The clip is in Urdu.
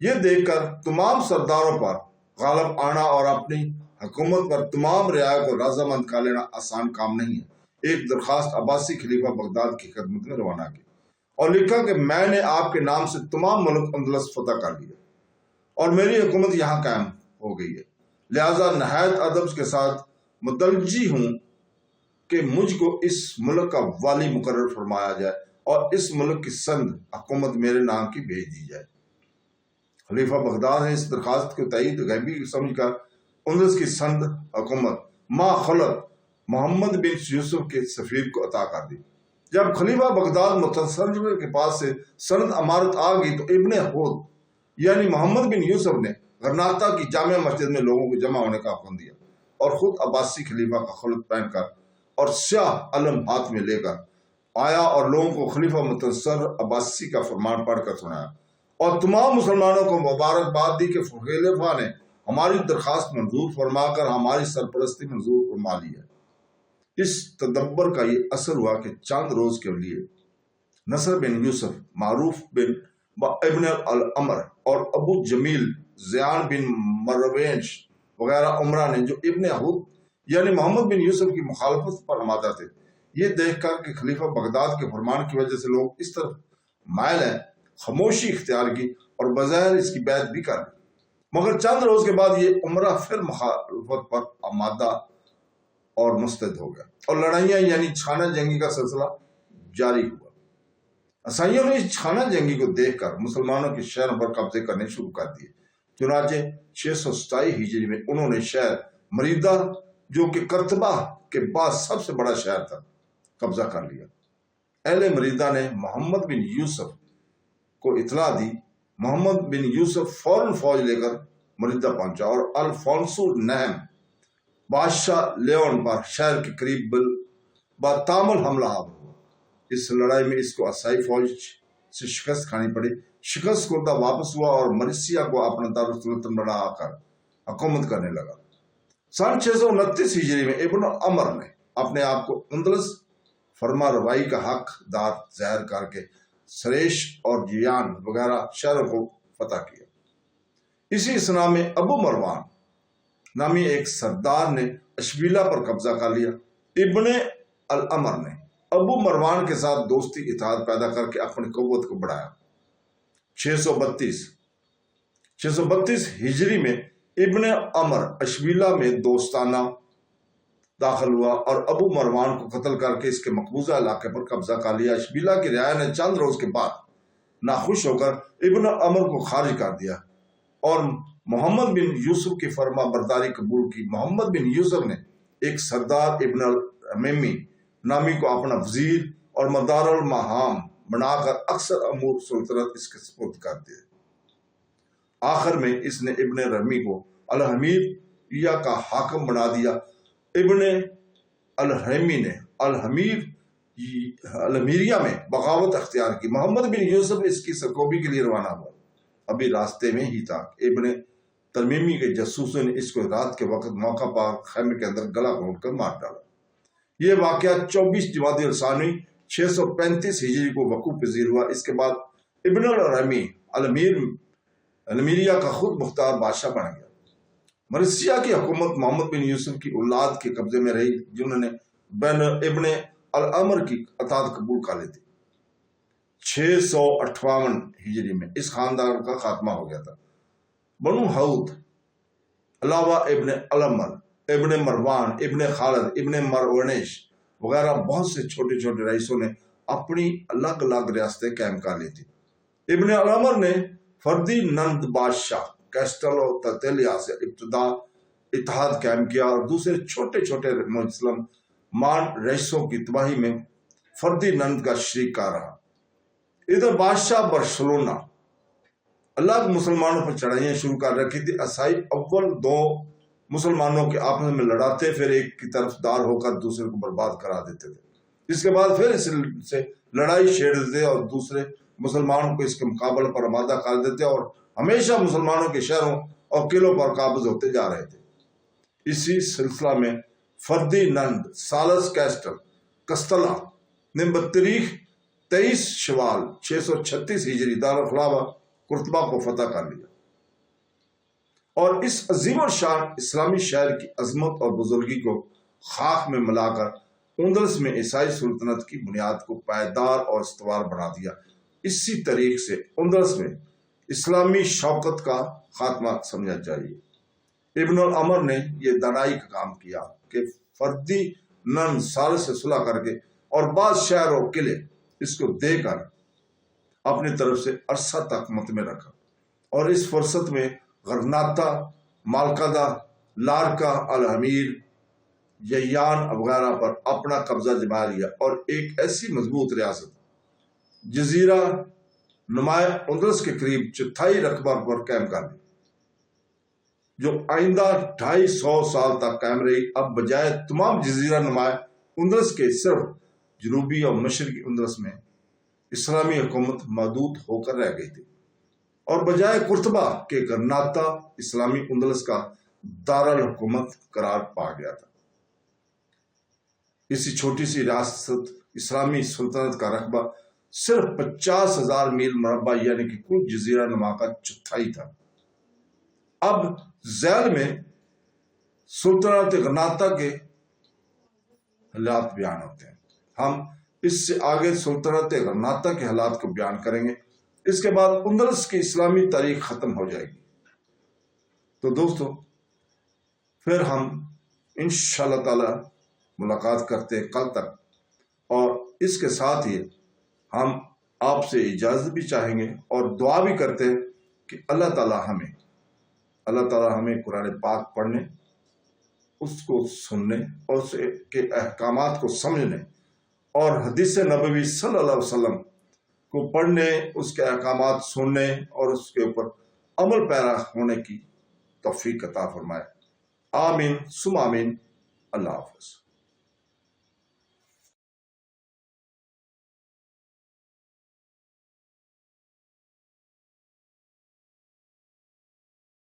یہ دیکھ کر تمام سرداروں پر غالب آنا اور اپنی حکومت پر تمام رعایا کو رضامند کر لینا آسان کام نہیں ہے۔ ایک درخواست عباسی خلیفہ بغداد کی خدمت میں روانہ کی اور لکھا کہ میں نے آپ کے نام سے تمام ملک اندلس فتح کر لیا اور میری حکومت یہاں قائم ہو گئی ہے، لہذا نہایت ادب کے ساتھ متوجہ ہوں کہ مجھ کو اس ملک کا والی مقرر فرمایا جائے اور اس ملک کی سند حکومت میرے نام کی بھیج دی جائے۔ خلیفہ بغداد نے اس درخواست کو تائید غیبی سمجھ کر اندلس کی سند حکومت ما خلط محمد بن یوسف کے سفیر کو عطا کر دی۔ جب خلیفہ بغداد متصرف کے پاس سے سند امارت آ گئی تو ابن حود یعنی محمد بن یوسف نے غرناطہ کی جامع مسجد میں لوگوں کو جمع ہونے کا حکم دیا اور خود عباسی خلیفہ کا خلط پہن کر اور سیاہ علم ہاتھ میں لے کر آیا اور لوگوں کو خلیفہ متصر عباسی کا فرمان پڑھ کر سنایا اور تمام مسلمانوں کو مبارکباد دی کہ خلیفہ نے ہماری درخواست منظور فرما کر ہماری سرپرستی منظور فرما لی ہے۔ اس تدبر کا یہ اثر ہوا کہ چند روز کے لیے نصر بن یوسف، معروف بن ابن الامر اور ابو جمیل زیان بن مروینش وغیرہ عمرہ نے جو ابن حود یعنی محمد بن یوسف کی مخالفت پر آمادہ تھے، یہ دیکھ کر کہ خلیفہ بغداد کے فرمان کی وجہ سے لوگ اس طرف مائل ہیں، خاموشی اختیار کی اور بظاہر اس کی بیعت بھی کر لی، مگر چند روز کے بعد یہ عمرہ پھر مخالفت پر آمادہ اور مستعد ہو گیا اور لڑائیاں یعنی چھانہ جنگی کا سلسلہ جاری ہوا۔ عیسائیوں نے اس چھانہ جنگی کو دیکھ کر مسلمانوں کے شہروں پر قبضے کرنے شروع کر دیے، چنانچہ 627 ہجری میں انہوں نے شہر مریدہ جو کہ کرتبہ کے بعد سب سے بڑا شہر تھا قبضہ کر لیا۔ اہل مریدہ نے محمد بن یوسف کو اطلاع دی۔ محمد بن یوسف فوراً فوج لے کر مریدہ پہنچا اور الفونسو نہم بادشاہ لیون پر شہر کے قریب بتامل حملہ آور ہوا۔ اس لڑائی میں اس کو عیسائی فوج سے شکست کھانی پڑی۔ شکست خوردہ واپس ہوا اور مرثیہ کو اپنا دارالسلطنت بنا کر حکومت کرنے لگا۔ سن 629 ہجری میں ابن عمر نے اپنے آپ کو اندلس فرما روائی کا حق دار ظاہر کر کے سریش اور جیان وغیرہ شہروں کو فتح کیا۔ اسی اسنا میں ابو مروان نامی ایک سردار نے اشبیلا پر قبضہ کر لیا۔ ابن الامر نے ابو مروان کے ساتھ دوستی اتحاد پیدا کر کے اپنی قوت کو بڑھایا۔ 632 ہجری میں ابن عمر اشبیلا میں دوستانہ داخل ہوا اور ابو مروان کو قتل کر کے اس کے مقبوضہ علاقے پر قبضہ کر لیا۔ اشبیلا کی رعایا نے چند روز کے بعد ناخوش ہو کر ابن عمر کو خارج کر دیا اور محمد بن یوسف کی فرما برداری قبول کی۔ محمد بن یوسف نے ایک سردار ابن الرمیمی نامی کو اپنا وزیر اور مدار المہام بنا کر اکثر امور سلطنت اس کے سپرد کر دیے۔ آخر میں اس نے ابن رمی کو الحمیریہ کا حاکم بنا دیا۔ ابن الحمی نے الحمیریہ میں بغاوت اختیار کی۔ محمد بن یوسف اس کی سرکوبی کے لیے روانہ ہوا۔ ابھی راستے میں ہی تھا ابن ترمیمی کے جاسوسوں نے اس کو رات کے وقت موقع پا خیمے کے اندر گلا گھونٹ کر مار ڈالا۔ یہ واقعہ 24 جمادی الثانی 635 ہجری کو وقوع پذیر ہوا۔ اس کے بعد ابن الرمی المیریہ کا خود مختار بادشاہ بن گیا۔ مرثیہ کی حکومت محمد بن یوسف کی اولاد کے قبضے میں رہی، جنہوں نے ابن الامر کی اطاعت قبول کر لی تھی۔ 658 ہجری میں اس خاندان کا خاتمہ ہو گیا تھا۔ بنو حود علاوہ ابن الامر، ابن مروان، ابن خالد، ابن مروینش وغیرہ بہت سے چھوٹے چھوٹے رئیسوں نے اپنی الگ الگ ریاستیں قائم کر لی تھی۔ ابن الامر نے فردی نند بادشاہ کیسٹلو ترتیلیا سے ابتدا اتحاد قائم کیا اور دوسرے چھوٹے چھوٹے مسلم مان رئیسوں کی تباہی میں فردی نند کا شریک کار رہا۔ ادھر بادشاہ برسلونا الگ مسلمانوں پر چڑھائیاں شروع کر رکھی تھی۔ عیسائی اول دو مسلمانوں کے آپس میں لڑاتے، پھر ایک کی طرف دار ہو کر دوسرے کو برباد کرا دیتے تھے۔ اس کے بعد پھر اس سے لڑائی چھیڑ دیتے اور دوسرے مسلمانوں کو اس کے مقابلے پر آمادہ کر دیتے اور ہمیشہ مسلمانوں کے شہروں اور قلعوں پر قابض ہوتے جا رہے تھے۔ اسی سلسلہ میں فردی نند سالس کسٹلا نے بتاریخ 23 شوال 636 ہجری دارالخلافہ قرطبہ کو فتح کر لیا۔ اور اس عظیم الشان اسلامی شہر کی عظمت اور بزرگی کو خاک میں ملا کر اندلس میں عیسائی سلطنت کی بنیاد کو پائیدار اور استوار بنا دیا۔ اسی طریق سے اندلس میں اسلامی شوکت کا خاتمہ سمجھا چاہیے۔ ابن العمر نے یہ دانائی کا کام کیا کہ فردی نن سال سے صلح کر کے اور بعض شہر اور قلعے اس کو دے کر اپنی طرف سے عرصہ تک مطمئن رکھا، اور اس فرصت میں غرناطہ، مالکدہ، لارکا، الحمیر، ییان وغیرہ پر اپنا قبضہ جما لیا اور ایک ایسی مضبوط ریاست جزیرہ نمایاں اندلس کے قریب چوتھائی رقبہ پر قائم کر دی، جو آئندہ 250 سال تک قائم رہی۔ اب بجائے تمام جزیرہ نمایاں اندلس کے صرف جنوبی اور مشرقی اندلس میں اسلامی حکومت محدود ہو کر رہ گئی تھی، اور بجائے قرطبہ کے غرناطہ اسلامی اندلس کا دارالحکومت قرار پا گیا تھا۔ اسی چھوٹی سی ریاست اسلامی سلطنت کا رقبہ صرف 50,000 میل مربع یعنی کہ کل جزیرہ نما کا چوتھائی تھا۔ اب ذیل میں سلطنت غرناطہ کے حالات بیان ہوتے ہیں۔ ہم اس سے آگے سلطنت غرناطہ کے حالات کو بیان کریں گے، اس کے بعد اندلس کی اسلامی تاریخ ختم ہو جائے گی۔ تو دوستو، پھر ہم انشاءاللہ تعالی ملاقات کرتے ہیں کل تک، اور اس کے ساتھ ہی ہم آپ سے اجازت بھی چاہیں گے اور دعا بھی کرتے ہیں کہ اللہ تعالی ہمیں قرآن پاک پڑھنے، اس کو سننے اور اس کے احکامات کو سمجھنے، اور حدیث نبوی صلی اللہ علیہ وسلم کو پڑھنے، اس کے احکامات سننے اور اس کے اوپر عمل پیرا ہونے کی توفیق عطا فرمائے۔ آمین ثم آمین۔ اللہ حافظ۔